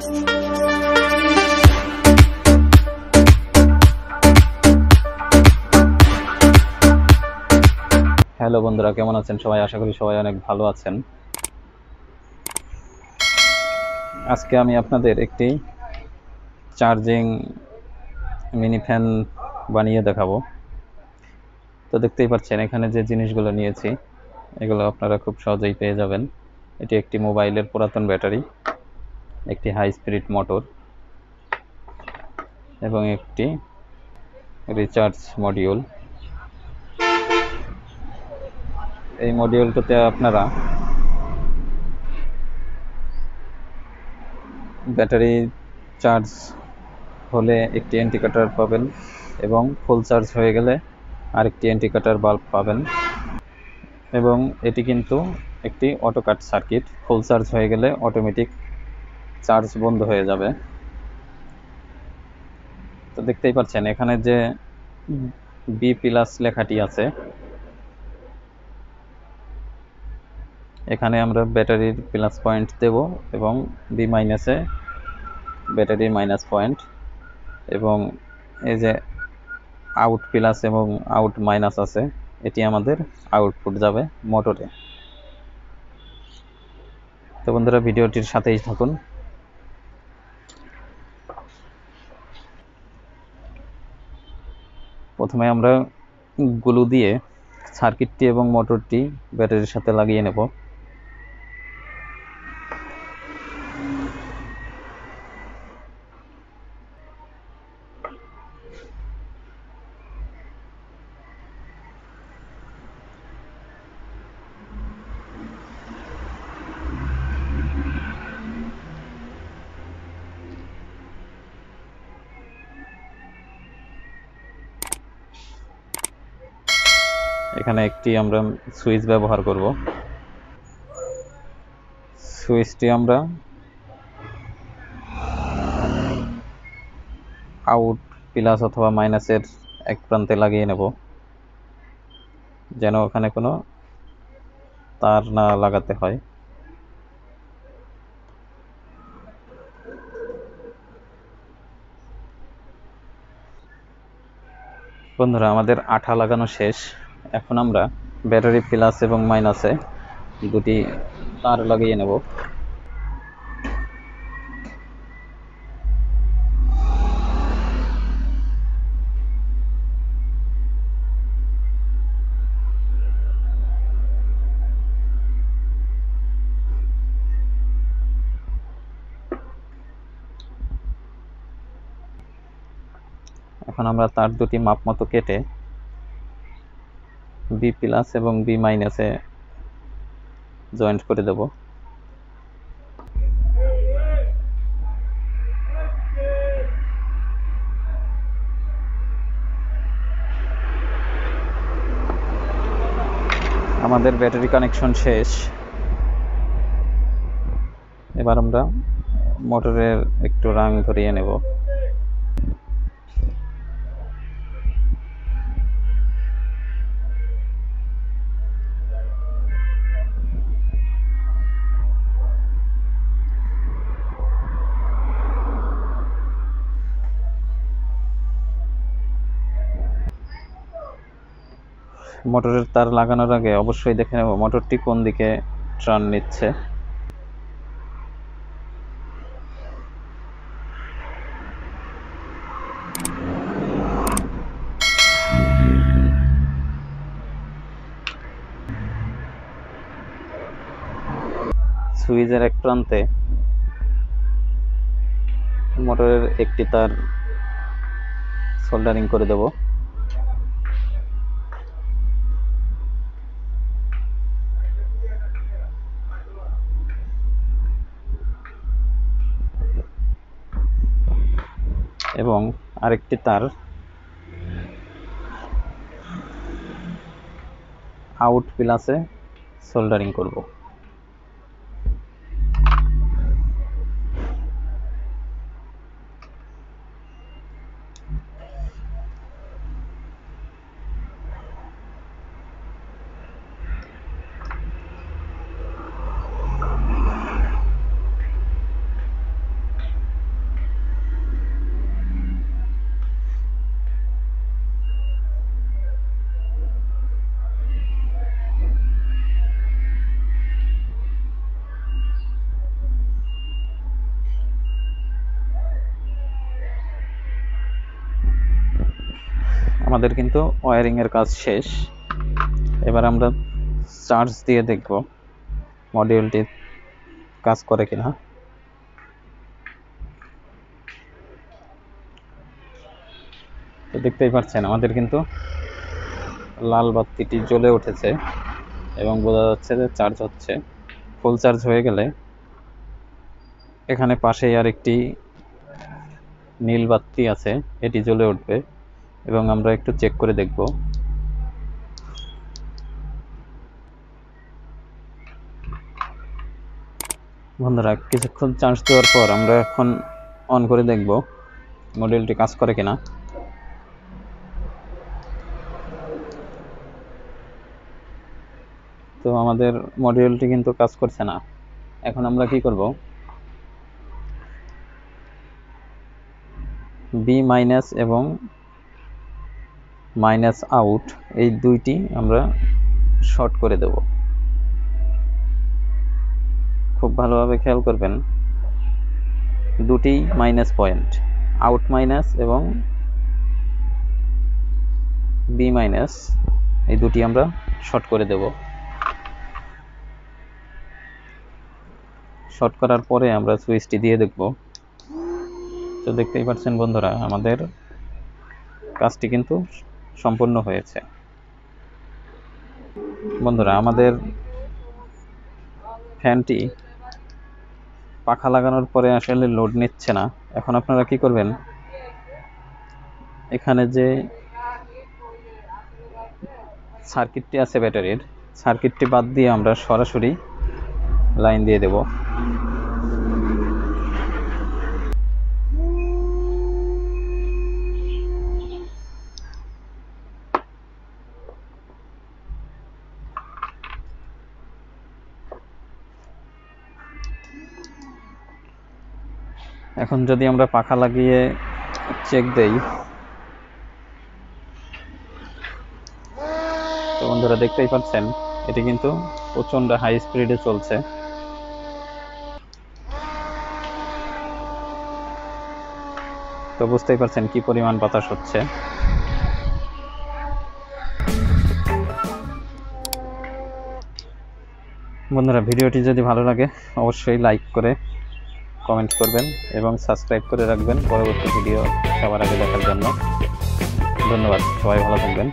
Hello বন্ধুরা, কেমন আছেন সবাই? আশা করি সবাই অনেক ভালো আছেন। আজকে আমি আপনাদের একটি চার্জিং মিনি ফ্যান বানিয়ে দেখাবো। তো দেখতেই পাচ্ছেন এখানে যে জিনিসগুলো নিয়েছি এগুলো আপনারা খুব সহজেই পেয়ে যাবেন। এটি একটি মোবাইলের পুরাতন ব্যাটারি, একটি হাই স্পিড মোটর এবং একটি রিচার্জ মডিউল। এই মডিউলটাতে আপনারা ব্যাটারি চার্জ হলে একটি ইন্ডিকেটর পাবেন এবং ফুল চার্জ হয়ে গেলে আরেকটি ইন্ডিকেটর বাল্ব পাবেন। এবং এটি কিন্তু একটি auto cut circuit, full charge হয়ে গেলে অটোমেটিক চার্জ বন্ধ হয়ে যাবে। তো দেখতেই পাচ্ছেন এখানে যে বি প্লাস লেখাটি আছে, এখানে আমরা ব্যাটারির প্লাস পয়েন্ট দেব এবং বি মাইনাসে ব্যাটারির মাইনাস পয়েন্ট, এবং এই যে আউট প্লাস এবং আউট মাইনাস আছে, এটি আমাদের আউটপুট যাবে মোটরে। তো বন্ধুরা, ভিডিওটির সাথেই থাকুন। প্রথমে আমরা গ্লু দিয়ে সার্কিটটি এবং মোটরটি ব্যাটারির সাথে লাগিয়ে নেব। এখানে একটি আমরা সুইচ ব্যবহার করব। সুইচটি আমরা আউট প্লাস অথবা মাইনাসের এক প্রান্তে লাগিয়ে নেব, যেন ওখানে কোনো তার না লাগাতে হয়। বন্ধুরা, আমাদের আঠা লাগানো শেষ। এখন আমরা ব্যাটারি প্লাস এবং মাইনাসে দুটি তার লাগিয়ে নেব। এখন আমরা তার দুটি মাপ মতো কেটে বি প্লাস এবং বি মাইনাসে জয়েন্ট করে দেব। আমাদের ব্যাটারি কানেকশন শেষ। এবার আমরা মোটরের একটু রং ধরিয়ে নেব। মোটরের তার লাগানোর আগে অবশ্যই দেখে নেব মোটরটি কোন দিকে টার্ন নিচ্ছে। সুইচের এক প্রান্তে মোটরের একটি তার সোল্ডারিং করে দেব। এবং আরেকটি তার আউট প্লাসে সোল্ডারিং করব। আমাদের কিন্তু ওয়্যারিং এর কাজ শেষ। এবার আমরা চার্জ দিয়ে দেখব মডিউলটি কাজ করে কিনা। তো দেখতেই পাচ্ছেন আমাদের কিন্তু লাল বাতিটি জ্বলে উঠেছে এবং বোঝা যাচ্ছে যে চার্জ হচ্ছে। ফুল চার্জ হয়ে গেলে এখানে পাশেই আরেকটি নীল বাতি আছে, এটি জ্বলে উঠবে এবং আমরা একটু চেক করে দেখব। বন্ধুরা, কিছুক্ষণ চার্জ দেওয়ার পর আমরা এখন অন করে দেখব মডিউলটি কাজ করে কিনা। তো আমাদের মডিউলটি কিন্তু কাজ করছে না। এখন আমরা কি করব, বি মাইনাস এবং মাইনাস আউট এই দুইটি আমরা শর্ট করে দেব। খুব ভালোভাবে খেয়াল করবেন, দুটি মাইনাস পয়েন্ট, আউট মাইনাস এবং বি মাইনাস, এই দুটি আমরা শর্ট করে দেব। শর্ট করার পরে আমরা সুইচটি দিয়ে দেখব। তো দেখতেই পাচ্ছেন বন্ধুরা, আমাদের কাজটি কিন্তু সম্পূর্ণ হয়েছে। বন্ধুরা, আমাদের ফ্যানটি পাখা লাগানোর পরে আসলে লোড নিচ্ছে না। এখন আপনারা কি করবেন, এখানে যে সার্কিটটি আছে ব্যাটারির, সার্কিটটি বাদ দিয়ে আমরা সরাসরি লাইন দিয়ে দেব। এখন যদি আমরা পাখা লাগিয়ে চেক দেই, তো বন্ধুরা দেখতেই পাচ্ছেন এটি কিন্তু প্রচন্ড হাই স্পিডে চলছে। তো বুঝতেই পারছেন কি পরিমাণ বাতাস হচ্ছে। বন্ধুরা, ভিডিওটি যদি ভালো লাগে অবশ্যই লাইক করে কমেন্ট করবেন এবং সাবস্ক্রাইব করে রাখবেন পরবর্তী ভিডিও সবার আগে দেখার জন্য। ধন্যবাদ, সবাই ভালো থাকবেন।